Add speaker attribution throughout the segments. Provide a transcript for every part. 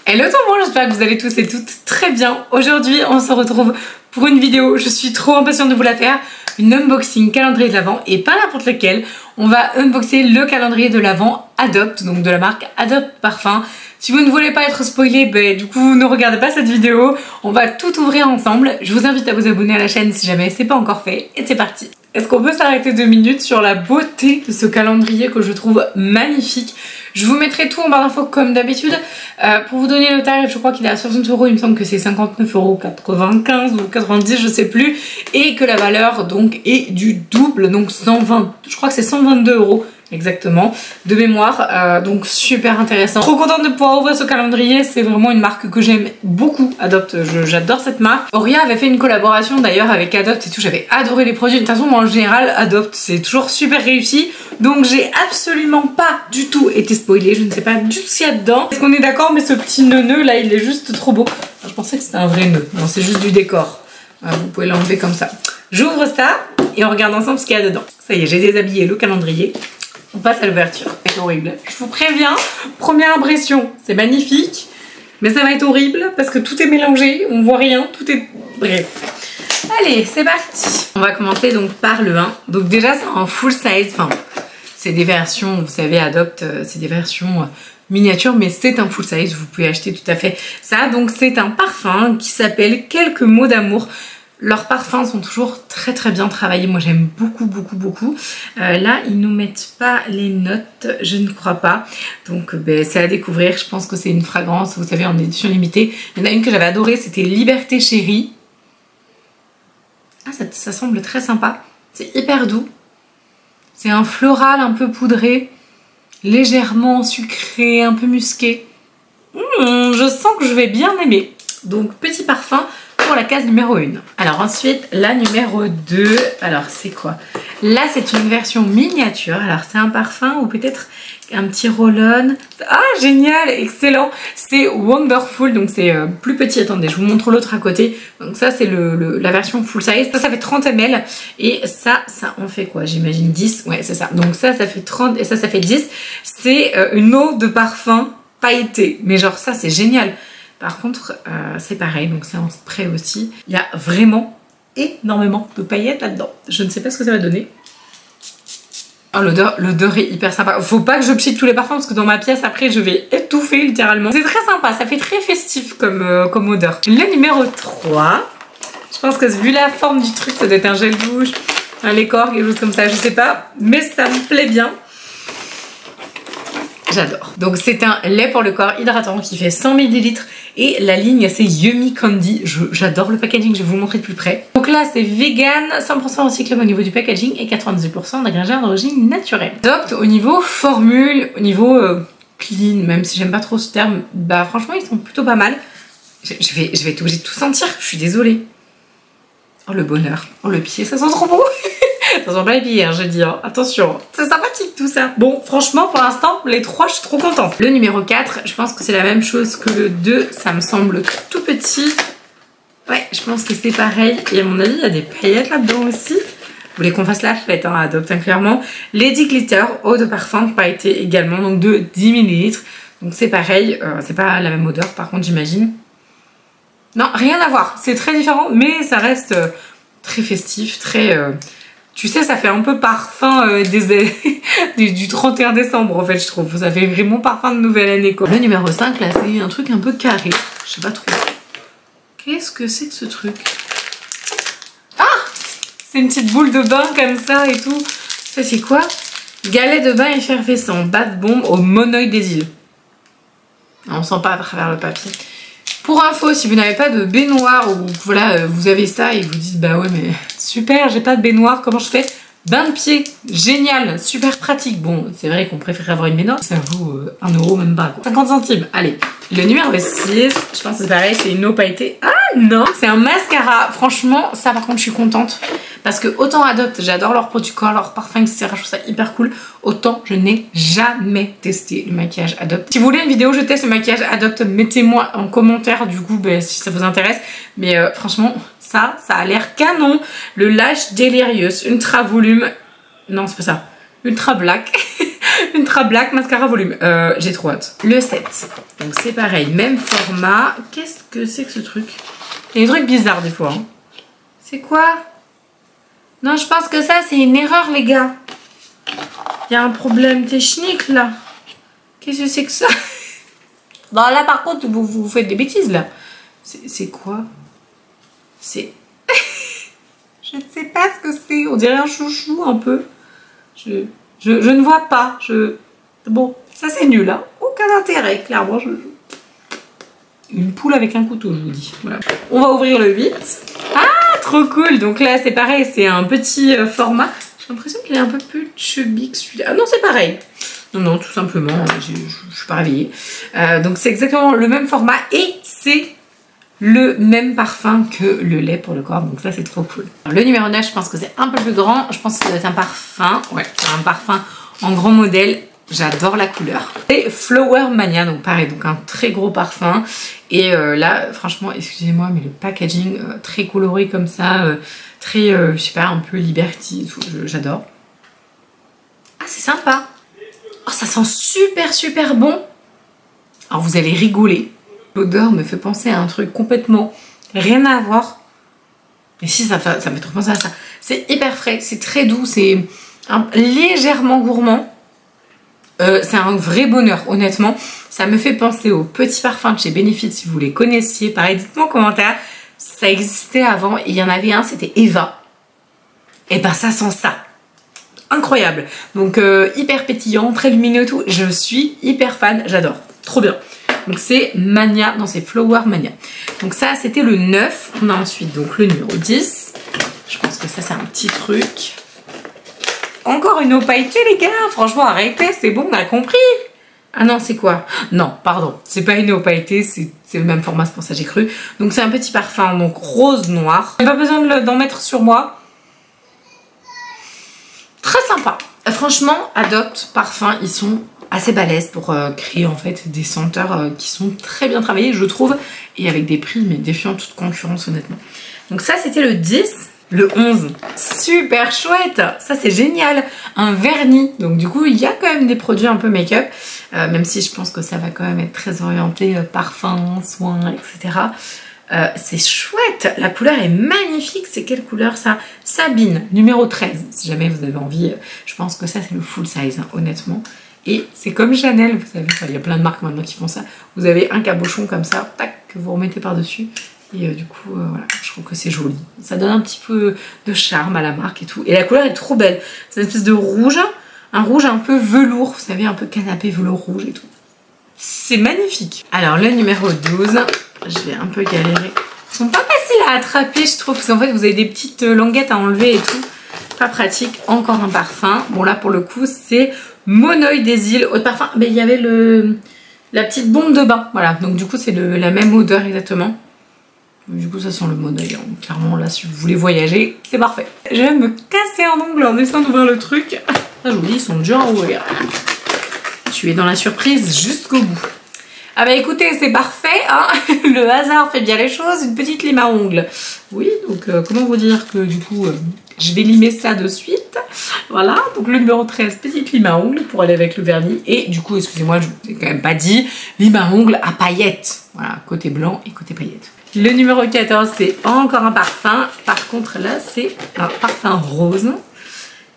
Speaker 1: Hello tout le monde, j'espère que vous allez tous et toutes très bien. Aujourd'hui on se retrouve pour une vidéo, je suis trop impatiente de vous la faire. Une unboxing calendrier de l'Avent et pas n'importe lequel. On va unboxer le calendrier de l'Avent Adopt, donc de la marque Adopt Parfum. Si vous ne voulez pas être spoilé, du coup ne regardez pas cette vidéo. On va tout ouvrir ensemble. Je vous invite à vous abonner à la chaîne si jamais c'est pas encore fait. Et c'est parti. Est-ce qu'on peut s'arrêter 2 minutes sur la beauté de ce calendrier que je trouve magnifique? Je vous mettrai tout en barre d'infos comme d'habitude. Pour vous donner le tarif, je crois qu'il est à 60 €, il me semble que c'est 59,95 € ou 90, je sais plus. Et que la valeur donc est du double, donc 120, je crois que c'est 122 € exactement, de mémoire. Donc super intéressant. Trop contente de pouvoir ouvrir ce calendrier, c'est vraiment une marque que j'aime beaucoup, Adopt, j'adore cette marque. Auria avait fait une collaboration d'ailleurs avec Adopt et tout, j'avais adoré les produits. De toute façon, moi en général, Adopt c'est toujours super réussi. Donc j'ai absolument pas du tout été spoilée, je ne sais pas du tout ce qu'il y a dedans. Est-ce qu'on est d'accord, mais ce petit nœud là, il est juste trop beau. Je pensais que c'était un vrai nœud, non c'est juste du décor. Vous pouvez l'enlever comme ça. J'ouvre ça et on regarde ensemble ce qu'il y a dedans. Ça y est, j'ai déshabillé le calendrier. On passe à l'ouverture. C'est horrible. Je vous préviens, première impression, c'est magnifique, mais ça va être horrible parce que tout est mélangé, on voit rien, tout est... Bref. Allez, c'est parti. On va commencer donc par le 1. Donc déjà, c'est en full size, enfin... C'est des versions, vous savez, Adopt, c'est des versions miniatures, mais c'est un full size, vous pouvez acheter tout à fait ça. Donc c'est un parfum qui s'appelle Quelques mots d'amour. Leurs parfums sont toujours très très bien travaillés, moi j'aime beaucoup beaucoup beaucoup. Là ils nous mettent pas les notes, je ne crois pas. Donc c'est à découvrir, je pense que c'est une fragrance, vous savez, en édition limitée. Il y en a une que j'avais adorée, c'était Liberté Chérie. Ah ça semble très sympa, c'est hyper doux. C'est un floral un peu poudré, légèrement sucré, un peu musqué. Je sens que je vais bien aimer. Donc petit parfum pour la case numéro 1. Alors ensuite la numéro 2, alors c'est quoi? Là c'est une version miniature, alors c'est un parfum ou peut-être un petit roll-on. Ah génial, excellent. C'est Wonderful, donc c'est plus petit. Attendez, je vous montre l'autre à côté. Donc ça c'est la version full size. Ça fait 30 ml et ça en fait quoi? J'imagine 10, ouais c'est ça. Donc ça fait 30 et ça fait 10. C'est une eau de parfum pailletée. Mais genre ça c'est génial. Par contre c'est pareil, donc c'est en spray aussi. Il y a vraiment énormément de paillettes là-dedans. Je ne sais pas ce que ça va donner. Oh, l'odeur est hyper sympa. Faut pas que je pchite tous les parfums parce que dans ma pièce après je vais étouffer littéralement. C'est très sympa, ça fait très festif comme odeur. Le numéro 3. Je pense que vu la forme du truc, ça doit être un gel douche, un lait corps, quelque chose comme ça, je sais pas. Mais ça me plaît bien. J'adore. Donc c'est un lait pour le corps hydratant qui fait 100 ml et la ligne c'est Yummy Candy. J'adore le packaging, je vais vous montrer de plus près. Donc là c'est vegan, 100% recyclable au niveau du packaging et 98% d'ingrédients d'origine naturelle. Adopt au niveau formule, au niveau clean, même si j'aime pas trop ce terme, franchement ils sont plutôt pas mal. Je vais être obligée de tout sentir, je suis désolée. Oh le bonheur, oh le pied, ça sent trop beau. Ça sent pas les pieds, je dis, hein. Attention, c'est sympathique tout ça. Bon, franchement, pour l'instant, les 3, je suis trop contente. Le numéro 4, je pense que c'est la même chose que le 2, ça me semble tout petit. Ouais, je pense que c'est pareil. Et à mon avis, il y a des paillettes là-dedans aussi. Vous voulez qu'on fasse la fête, hein, Adopt, hein, clairement. Lady Glitter, eau de parfum pailletée également, donc de 10 ml. Donc c'est pareil, c'est pas la même odeur, par contre, j'imagine. Non, rien à voir. C'est très différent, mais ça reste très festif, très... Tu sais, ça fait un peu parfum du 31 décembre, en fait, je trouve. Ça fait vraiment parfum de nouvelle année, quoi. Le numéro 5, là, c'est un truc un peu carré. Je sais pas trop. Qu'est-ce que c'est que ce truc? Ah! C'est une petite boule de bain comme ça et tout. Ça, c'est quoi? Galet de bain effervescent. Bath bomb au monoï des îles. On sent pas à travers le papier. Pour info, si vous n'avez pas de baignoire ou voilà, vous avez ça et vous dites bah ouais mais super, j'ai pas de baignoire, comment je fais? Bain de pied, génial, super pratique. Bon, c'est vrai qu'on préfère avoir une baignoire, ça vaut 1 €, même pas quoi. 50 centimes, allez. Le numéro 6, je pense que c'est pareil, c'est une eau pailletée. Ah non, c'est un mascara. Franchement, ça par contre je suis contente. Parce que autant Adopt, j'adore leurs produits corps, leurs parfums, etc. Je trouve ça hyper cool. Autant je n'ai jamais testé le maquillage Adopt. Si vous voulez une vidéo, je teste le maquillage Adopt. Mettez-moi en commentaire du coup si ça vous intéresse. Mais franchement, ça a l'air canon. Le Lash Delirious Ultra Volume. Non, c'est pas ça. Ultra Black. Ultra Black Mascara Volume. J'ai trop hâte. Le 7. Donc c'est pareil, même format. Qu'est-ce que c'est que ce truc? Il y a des trucs bizarres des fois. Hein. C'est quoi? Non, je pense que ça c'est une erreur les gars. Il y a un problème technique là. Qu'est-ce que c'est que ça? Bon là par contre vous faites des bêtises là. C'est quoi? C'est... Je ne sais pas ce que c'est. On dirait un chouchou un peu. Je ne vois pas. Bon, ça c'est nul. Hein. Aucun intérêt, clairement. Une poule avec un couteau, je vous dis. Voilà. On va ouvrir le 8. Ah, trop cool. Donc là, c'est pareil. C'est un petit format. J'ai l'impression qu'il est un peu plus chubby que celui-là. Ah non, c'est pareil. Non, tout simplement. Je ne suis pas réveillée. Donc c'est exactement le même format. Et c'est le même parfum que le lait pour le corps, donc ça c'est trop cool. Le numéro 9, je pense que c'est un peu plus grand, je pense que ça doit être un parfum, ouais, c'est un parfum en grand modèle, j'adore la couleur. C'est Flower Mania, donc pareil, donc un très gros parfum, et là franchement, excusez-moi, mais le packaging très coloré comme ça, très, je sais pas, un peu Liberty, j'adore. Ah c'est sympa, oh ça sent super bon, alors vous allez rigoler. L'odeur me fait penser à un truc complètement rien à voir. Mais si, ça me fait trop penser à ça. C'est hyper frais, c'est très doux, c'est légèrement gourmand. C'est un vrai bonheur, honnêtement. Ça me fait penser aux petits parfums de chez Benefit, si vous les connaissiez. Pareil, dites-moi en commentaire. Ça existait avant et il y en avait un, c'était Eva. Et ben ça sent ça. Incroyable. Donc hyper pétillant, très lumineux et tout. Je suis hyper fan, j'adore. Trop bien. Donc c'est Mania, non c'est Flower Mania. Donc ça c'était le 9. On a ensuite donc le numéro 10. Je pense que ça c'est un petit truc. Encore une eau pailletée les gars. Franchement arrêtez, c'est bon, on a compris. Ah non c'est quoi? Non pardon, c'est pas une eau pailletée, c'est le même format, c'est pour ça que j'ai cru. Donc c'est un petit parfum donc rose noir. J'ai pas besoin d'en mettre sur moi. Très sympa. Franchement Adopt Parfum, ils sont assez balèze pour créer en fait des senteurs qui sont très bien travaillées je trouve, et avec des prix mais défiant toute concurrence honnêtement. Donc ça c'était le 10. Le 11, super chouette, ça c'est génial, un vernis, donc du coup il y a quand même des produits un peu make-up, même si je pense que ça va quand même être très orienté parfum, soins, etc. C'est chouette, la couleur est magnifique. C'est quelle couleur ça? Sabine, numéro 13, si jamais vous avez envie. Je pense que ça c'est le full size, hein, honnêtement. Et c'est comme Chanel, vous savez, il y a plein de marques maintenant qui font ça. Vous avez un cabochon comme ça, tac, que vous remettez par-dessus. Et du coup, voilà, je trouve que c'est joli. Ça donne un petit peu de charme à la marque et tout. Et la couleur est trop belle. C'est une espèce de rouge, un rouge un peu velours, vous savez, un peu canapé velours rouge et tout. C'est magnifique. Alors, le numéro 12, je vais un peu galérer. Ils sont pas faciles à attraper, je trouve, parce qu'en fait, vous avez des petites languettes à enlever et tout. Pas pratique. Encore un parfum. Bon, là, pour le coup, c'est Monoï des îles, eau de parfum. Mais il y avait la petite bombe de bain. Voilà, donc du coup, c'est la même odeur exactement. Du coup, ça sent le Monoï. Hein. Clairement, là, si vous voulez voyager, c'est parfait. Je vais me casser un ongle en essayant d'ouvrir le truc. Ça, je vous dis, ils sont durs à ouvrir. Tu es dans la surprise jusqu'au bout. Ah bah écoutez, c'est parfait, hein. Le hasard fait bien les choses. Une petite lime à ongles. Oui, donc comment vous dire que du coup, je vais limer ça de suite. Voilà, donc le numéro 13, petite lime à ongles pour aller avec le vernis. Et du coup, excusez-moi, je vous ai quand même pas dit, lime à ongles à paillettes. Voilà, côté blanc et côté paillettes. Le numéro 14, c'est encore un parfum. Par contre, là, c'est un parfum rose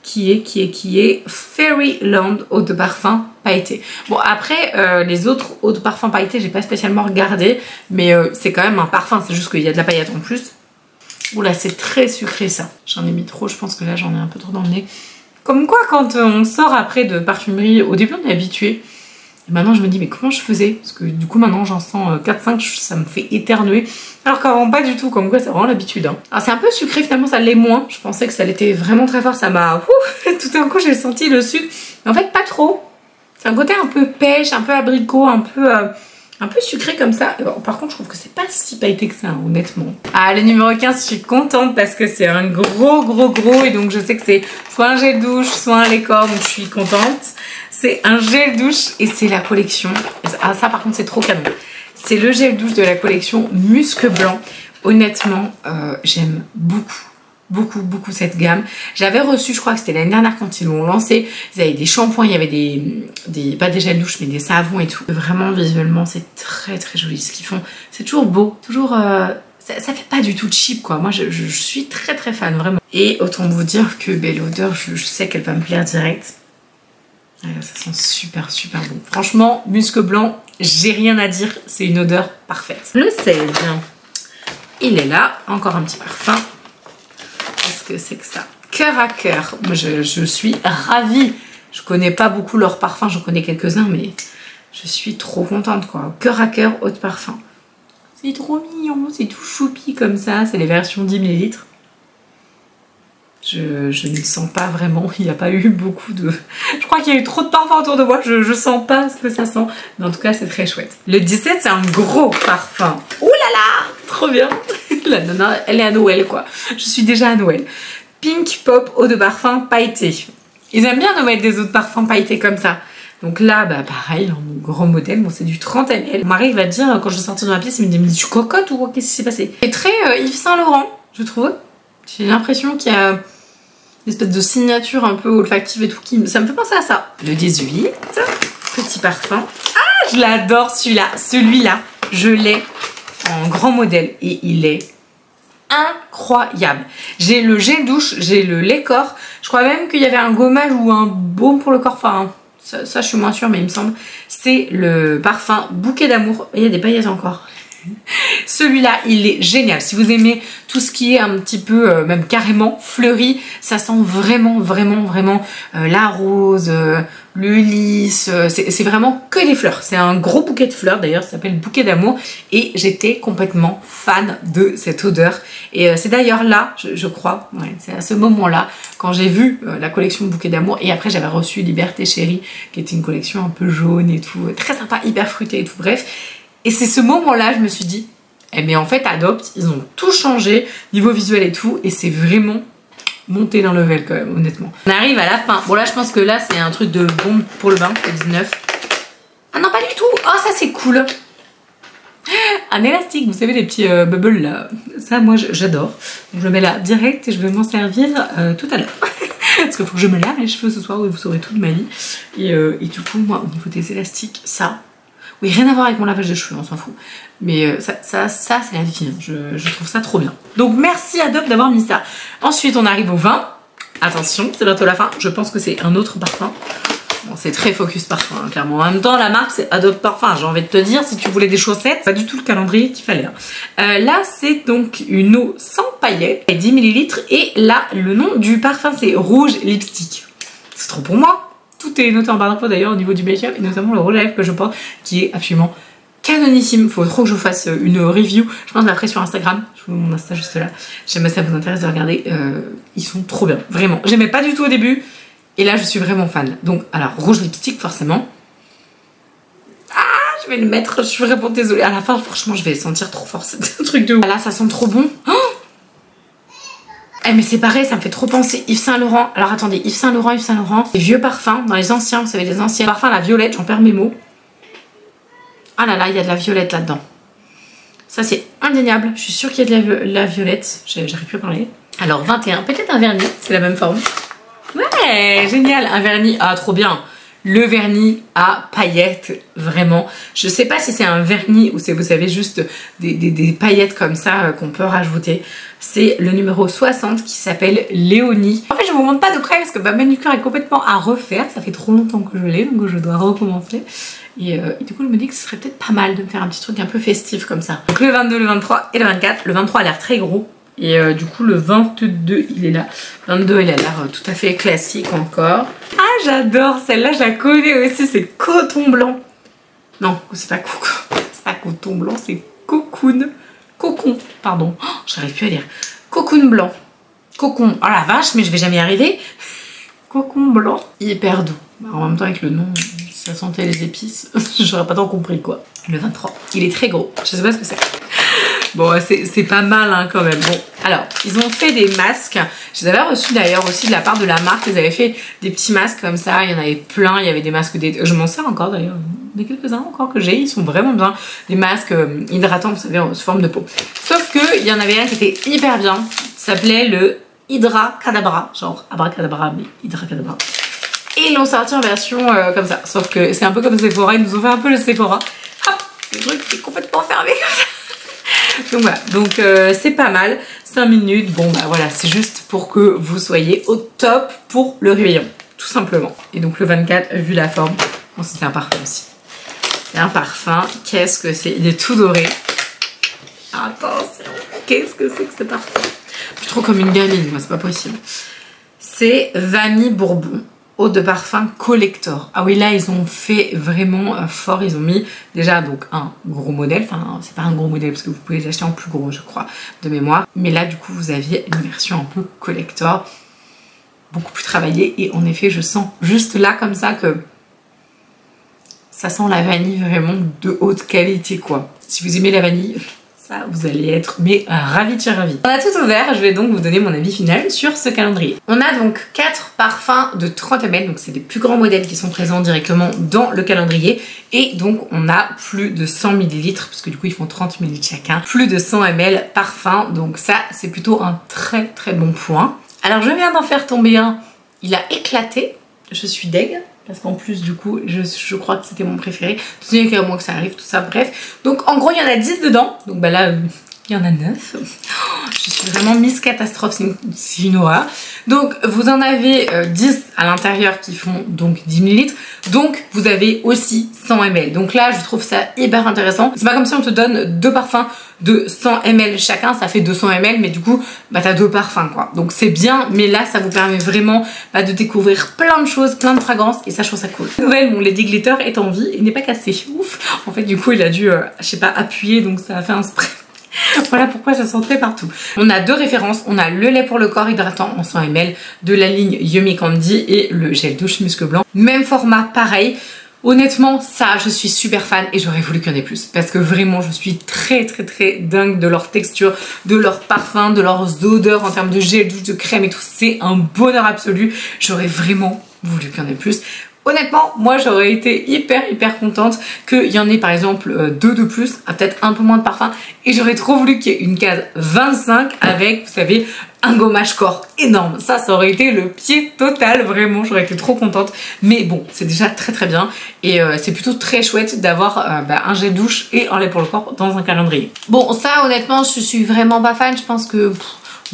Speaker 1: qui est Fairyland eau de parfum pailleté. Bon, après, les autres eaux de parfum pailleté, j'ai pas spécialement regardé, mais c'est quand même un parfum. C'est juste qu'il y a de la paillette en plus. Oula, c'est très sucré ça. J'en ai mis trop, je pense que là, j'en ai un peu trop dans le nez. Comme quoi, quand on sort après de parfumerie, au début, on est habitué. Et maintenant je me dis mais comment je faisais? Parce que du coup maintenant j'en sens 4-5, ça me fait éternuer. Alors qu'avant pas du tout, comme quoi c'est vraiment l'habitude. Hein. Alors c'est un peu sucré, finalement ça l'est moins. Je pensais que ça l'était vraiment très fort, ça m'a... Tout d'un coup j'ai senti le sucre. Mais en fait pas trop. C'est un côté un peu pêche, un peu abricot, un peu sucré comme ça. Bon, par contre je trouve que c'est pas si pailleté que ça, hein, honnêtement. Ah, le numéro 15, je suis contente parce que c'est un gros et donc je sais que c'est soit un gel douche, soit un lait corps, donc je suis contente. C'est un gel douche et c'est la collection. Ah ça par contre c'est trop canon. C'est le gel douche de la collection Musc Blanc. Honnêtement, j'aime beaucoup. beaucoup cette gamme. J'avais reçu, je crois que c'était l'année dernière quand ils l'ont lancé, ils avaient des shampoings, il y avait des pas des gels douche mais des savons et tout. Vraiment visuellement c'est très joli ce qu'ils font. C'est toujours beau, toujours ça fait pas du tout cheap quoi. Moi je suis très fan vraiment. Et autant vous dire que l'odeur je sais qu'elle va me plaire direct. Ça sent super bon. Franchement, musc blanc, j'ai rien à dire, c'est une odeur parfaite. Le 16, il est là, encore un petit parfum. Qu'est-ce que c'est que ça? Cœur à cœur. Moi, je suis ravie. Je connais pas beaucoup leurs parfums, j'en connais quelques-uns, mais je suis trop contente quoi. Cœur à cœur, eau de parfum. C'est trop mignon, c'est tout choupi comme ça. C'est les versions 10 ml. Je ne sens pas vraiment, il n'y a pas eu beaucoup de... Je crois qu'il y a eu trop de parfums autour de moi, je sens pas ce que ça sent. Mais en tout cas, c'est très chouette. Le 17, c'est un gros parfum. Ouh là là, trop bien. La nana, elle est à Noël quoi. Je suis déjà à Noël. Pink Pop eau de parfum pailleté. Ils aiment bien nous mettre des eaux de parfum pailletées comme ça. Donc là, bah pareil, un gros modèle, bon c'est du 30 ml. Mon mari va dire, quand je vais sortir de ma pièce, il me dit, mais tu cocottes ou qu'est-ce qui s'est passé? C'est très Yves Saint Laurent, je trouve. J'ai l'impression qu'il y a une espèce de signature un peu olfactive et tout, ça me fait penser à ça. Le 18, petit parfum. Ah, je l'adore celui-là. Celui-là, je l'ai en grand modèle et il est incroyable. J'ai le gel douche, j'ai le lait corps. Je crois même qu'il y avait un gommage ou un baume pour le corps. Enfin, ça je suis moins sûre, mais il me semble. C'est le parfum Bouquet d'amour. Il y a des paillettes encore. Celui-là, il est génial. Si vous aimez tout ce qui est un petit peu, même carrément fleuri, ça sent vraiment la rose, le lys. C'est vraiment que des fleurs. C'est un gros bouquet de fleurs. D'ailleurs, ça s'appelle Bouquet d'amour. Et j'étais complètement fan de cette odeur. Et c'est d'ailleurs là, je crois, ouais, c'est à ce moment-là, quand j'ai vu la collection Bouquet d'amour. Et après, j'avais reçu Liberté Chérie, qui était une collection un peu jaune et tout. Très sympa, hyper fruitée et tout. Bref. Et c'est ce moment-là, je me suis dit, eh bien en fait, Adopt, ils ont tout changé, niveau visuel et tout, et c'est vraiment monté d'un level quand même, honnêtement. On arrive à la fin. Bon là, je pense que là, c'est un truc de bombe pour le bain, le 19. Ah non, pas du tout. Oh, ça c'est cool. Un élastique, vous savez, les petits bubbles là. Ça, moi, j'adore. Donc je le mets là direct et je vais m'en servir tout à l'heure. Parce qu'il faut que je me lave les cheveux ce soir, vous saurez tout de ma vie. Et du coup, moi, au niveau des élastiques, ça... Oui, rien à voir avec mon lavage de cheveux, on s'en fout. Mais ça c'est la vie, hein. Je trouve ça trop bien. Donc merci Adopt d'avoir mis ça. Ensuite, on arrive au vin. Attention, c'est bientôt la fin. Je pense que c'est un autre parfum. Bon, c'est très focus parfum, hein, clairement. En même temps, la marque, c'est Adopt Parfum. J'ai envie de te dire, si tu voulais des chaussettes, pas du tout le calendrier qu'il fallait. Hein. Là, c'est donc une eau sans paillettes, 10 ml. Et là, le nom du parfum, c'est Rouge Lipstick. C'est trop pour moi. Tout est noté en barre d'infos d'ailleurs au niveau du make-up et notamment le rouge à lèvres que je porte qui est absolument canonissime. Faut trop que je vous fasse une review. Je pense que je la ferai sur Instagram. Je vous montre mon Insta juste là. Si jamais ça vous intéresse de regarder, ils sont trop bien. Vraiment. J'aimais pas du tout au début et là je suis vraiment fan. Donc, alors, rouge lipstick forcément. Ah, je vais le mettre. Je suis vraiment désolée. À la fin, franchement, je vais sentir trop fort. C'est un truc de ouf. Là, ça sent trop bon. Oh, eh mais c'est pareil, ça me fait trop penser Yves Saint Laurent. Alors attendez, Yves Saint Laurent, les vieux parfums, dans les anciens, vous savez, les anciens parfums, la violette, j'en perds mes mots. Ah là là, il y a de la violette là-dedans. Ça c'est indéniable, je suis sûre qu'il y a de la violette, j'arrive plus à parler. Alors 21, peut-être un vernis, c'est la même forme. Ouais, génial, un vernis, ah trop bien. Le vernis à paillettes, vraiment. Je sais pas si c'est un vernis ou c'est, vous savez, juste des paillettes comme ça qu'on peut rajouter. C'est le numéro 60 qui s'appelle Léonie. En fait, je vous montre pas de près parce que ma manucure est complètement à refaire. Ça fait trop longtemps que je l'ai, donc je dois recommencer. Et du coup, je me dis que ce serait peut-être pas mal de me faire un petit truc un peu festif comme ça. Donc le 22, le 23 et le 24. Le 23 a l'air très gros. Et du coup le 22 il est là. 22 il a l'air tout à fait classique encore. Ah j'adore celle-là, je la connais aussi, c'est Coton Blanc. Non, c'est pas coco. C'est pas Coton Blanc, c'est Cocoon. Cocon, pardon. Oh, j'arrive plus à lire. Cocoon Blanc. Cocon. Oh la vache, mais je vais jamais y arriver. Cocon Blanc. Hyper doux. En même temps avec le nom, ça sentait les épices. J'aurais pas tant compris quoi. Le 23. Il est très gros. Je sais pas ce que c'est. Bon, c'est pas mal hein, quand même. Bon, alors, ils ont fait des masques. Je les avais reçus d'ailleurs aussi de la part de la marque. Ils avaient fait des petits masques comme ça. Il y en avait plein. Il y avait des masques... Je m'en sers encore d'ailleurs. Il y en a quelques-uns encore que j'ai. Ils sont vraiment bien. Des masques hydratants, vous savez, sous forme de peau. Sauf qu'il y en avait un qui était hyper bien. Ça s'appelait le Hydra Kadabra, genre abracadabra mais Hydra Kadabra. Et ils l'ont sorti en version comme ça, sauf que c'est un peu comme Sephora, ils nous ont fait un peu le Sephora. Hop, le truc est complètement fermé comme ça. Donc voilà, donc c'est pas mal, 5 minutes, bon bah voilà, c'est juste pour que vous soyez au top pour le réveillon, tout simplement. Et donc le 24, vu la forme, bon c'est un parfum aussi. C'est un parfum, qu'est-ce que c'est? Il est tout doré. Attention, qu'est-ce que c'est que ce parfum? Je suis trop comme une gamine, moi, c'est pas possible. C'est Vanille Bourbon, eau de parfum collector. Ah oui, là, ils ont fait vraiment fort. Ils ont mis déjà donc un gros modèle. Enfin, c'est pas un gros modèle parce que vous pouvez les acheter en plus gros, je crois, de mémoire. Mais là, du coup, vous aviez une version un peu collector, beaucoup plus travaillée. Et en effet, je sens juste là, comme ça, que ça sent la vanille vraiment de haute qualité, quoi. Si vous aimez la vanille... ça, vous allez être mais ravis de chez ravis. On a tout ouvert, je vais donc vous donner mon avis final sur ce calendrier. On a donc 4 parfums de 30 ml, donc c'est les plus grands modèles qui sont présents directement dans le calendrier. Et donc on a plus de 100 ml, parce que du coup ils font 30 ml chacun. Plus de 100 ml parfum, donc ça c'est plutôt un très très bon point. Alors je viens d'en faire tomber un, il a éclaté, je suis deg. Parce qu'en plus du coup je crois que c'était mon préféré. Tout il y a au moins que ça arrive, tout ça, bref. Donc en gros il y en a 10 dedans. Donc bah là il y en a 9. Je suis vraiment Miss Catastrophe, c'est une horreur. Donc vous en avez 10 à l'intérieur qui font donc 10 ml. Donc vous avez aussi 100 ml. Donc là je trouve ça hyper intéressant. C'est pas comme si on te donne 2 parfums de 100 ml chacun, ça fait 200 ml, mais du coup bah t'as 2 parfums quoi. Donc c'est bien, mais là ça vous permet vraiment bah, de découvrir plein de choses, plein de fragrances, et ça je trouve ça cool. Nouvelle, mon Lady Glitter est en vie, il n'est pas cassé, ouf. En fait du coup il a dû, je sais pas, appuyer, donc ça a fait un spray. Voilà pourquoi ça sentait partout. On a 2 références, on a le lait pour le corps hydratant en 100 ml de la ligne Yummy Candy et le gel douche muscle blanc. Même format, pareil. Honnêtement, ça, je suis super fan et j'aurais voulu qu'il y en ait plus. Parce que vraiment, je suis très dingue de leur texture, de leur parfum, de leurs odeurs en termes de gel douche, de crème et tout. C'est un bonheur absolu. J'aurais vraiment voulu qu'il y en ait plus. Honnêtement, moi j'aurais été hyper contente qu'il y en ait par exemple 2 de plus, peut-être un peu moins de parfum, et j'aurais trop voulu qu'il y ait une case 25 avec, vous savez, un gommage corps énorme. Ça aurait été le pied total, vraiment, j'aurais été trop contente. Mais bon, c'est déjà très bien, et c'est plutôt très chouette d'avoir un gel douche et un lait pour le corps dans un calendrier. Bon, ça honnêtement, je suis vraiment pas fan, je pense que...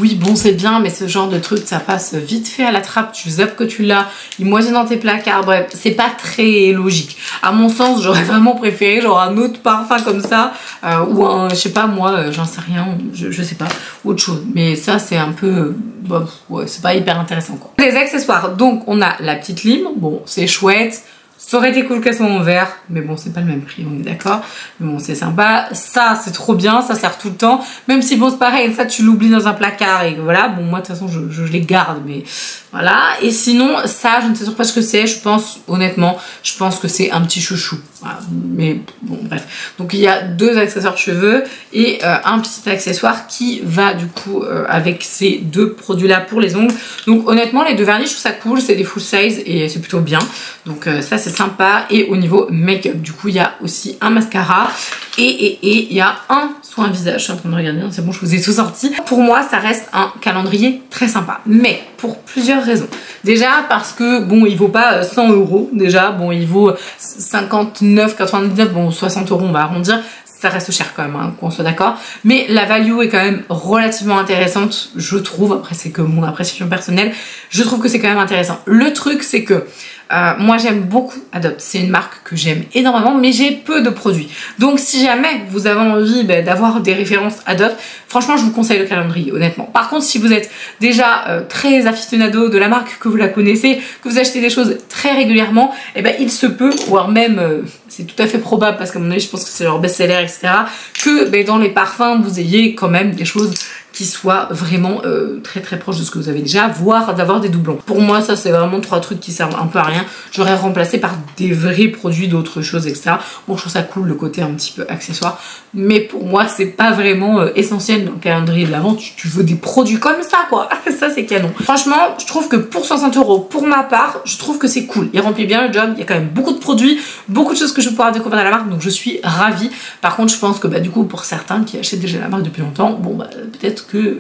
Speaker 1: oui, bon, c'est bien, mais ce genre de truc, ça passe vite fait à la trappe. Tu zappes que tu l'as, il moisit dans tes placards. Bref, c'est pas très logique. À mon sens, j'aurais vraiment préféré genre un autre parfum comme ça, ou un, je sais pas, moi, j'en sais rien, je sais pas, autre chose. Mais ça, c'est un peu, bon, ouais, c'est pas hyper intéressant, quoi. Les accessoires, donc, on a la petite lime, bon, c'est chouette. Ça aurait été cool qu'elle soit en vert, mais bon, c'est pas le même prix, on est d'accord. Mais bon, c'est sympa. Ça, c'est trop bien, ça sert tout le temps. Même si, bon, c'est pareil, ça, tu l'oublies dans un placard et voilà. Bon, moi, de toute façon, je les garde, mais voilà. Et sinon, ça, je ne sais pas ce que c'est. Je pense, honnêtement, je pense que c'est un petit chouchou. Voilà. Mais bon, bref. Donc, il y a 2 accessoires cheveux et un petit accessoire qui va, du coup, avec ces 2 produits-là pour les ongles. Donc, honnêtement, les 2 vernis, je trouve ça cool. C'est des full size et c'est plutôt bien. Donc, ça, c'est sympa. Et au niveau make-up, du coup il y a aussi un mascara et il y a un soin visage. Je suis en train de regarder, c'est bon, je vous ai tout sorti. Pour moi ça reste un calendrier très sympa, mais pour plusieurs raisons. Déjà parce que bon, il vaut pas 100 €, déjà bon, il vaut 59,99, bon 60 €, on va arrondir. Ça reste cher quand même, hein, qu'on soit d'accord. Mais la value est quand même relativement intéressante, je trouve. Après, c'est que mon appréciation personnelle. Je trouve que c'est quand même intéressant. Le truc, c'est que moi, j'aime beaucoup Adopt. C'est une marque que j'aime énormément, mais j'ai peu de produits. Donc, si jamais vous avez envie d'avoir des références Adopt, franchement, je vous conseille le calendrier, honnêtement. Par contre, si vous êtes déjà très aficionado de la marque, que vous la connaissez, que vous achetez des choses très régulièrement, eh ben, il se peut, voire même, c'est tout à fait probable, parce qu'à mon avis, je pense que c'est leur best-seller, etc., que dans les parfums, vous ayez quand même des choses qui soient vraiment très proches de ce que vous avez déjà, voire d'avoir des doublons. Pour moi, ça, c'est vraiment 3 trucs qui servent un peu à rien. J'aurais remplacé par des vrais produits d'autres choses, etc. Bon, je trouve ça cool, le côté un petit peu accessoire, mais pour moi, c'est pas vraiment essentiel dans le calendrier de l'Avent. Tu veux des produits comme ça, quoi. Ça, c'est canon. Franchement, je trouve que pour 60 €, pour ma part, je trouve que c'est cool. Il remplit bien le job, il y a quand même beaucoup de produits, beaucoup de choses que je vais pouvoir découvrir dans la marque, donc je suis ravie. Par contre, je pense que du coup, pour certains qui achètent déjà la marque depuis longtemps, bon, peut-être que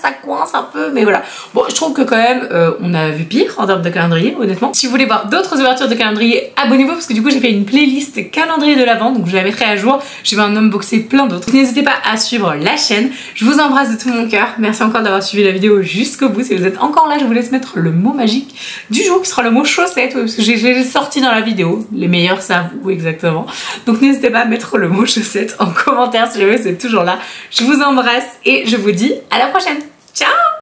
Speaker 1: ça coince un peu, mais voilà. Bon, je trouve que quand même, on a vu pire en termes de calendrier, honnêtement. Si vous voulez voir d'autres ouvertures de calendrier, abonnez-vous parce que du coup, j'ai fait une playlist calendrier de l'Avent, donc je la mettrai à jour. Je vais en unboxer plein d'autres. N'hésitez pas à suivre la chaîne. Je vous embrasse de tout mon cœur. Merci encore d'avoir suivi la vidéo jusqu'au bout. Si vous êtes encore là, je vous laisse mettre le mot magique du jour qui sera le mot chaussette, parce que j'ai sorti dans la vidéo. Les meilleurs savent où exactement. Donc n'hésitez pas à mettre le mot chaussette en commentaire si jamais c'est toujours là. Je vous embrasse et je vous dis à la prochaine. Ciao!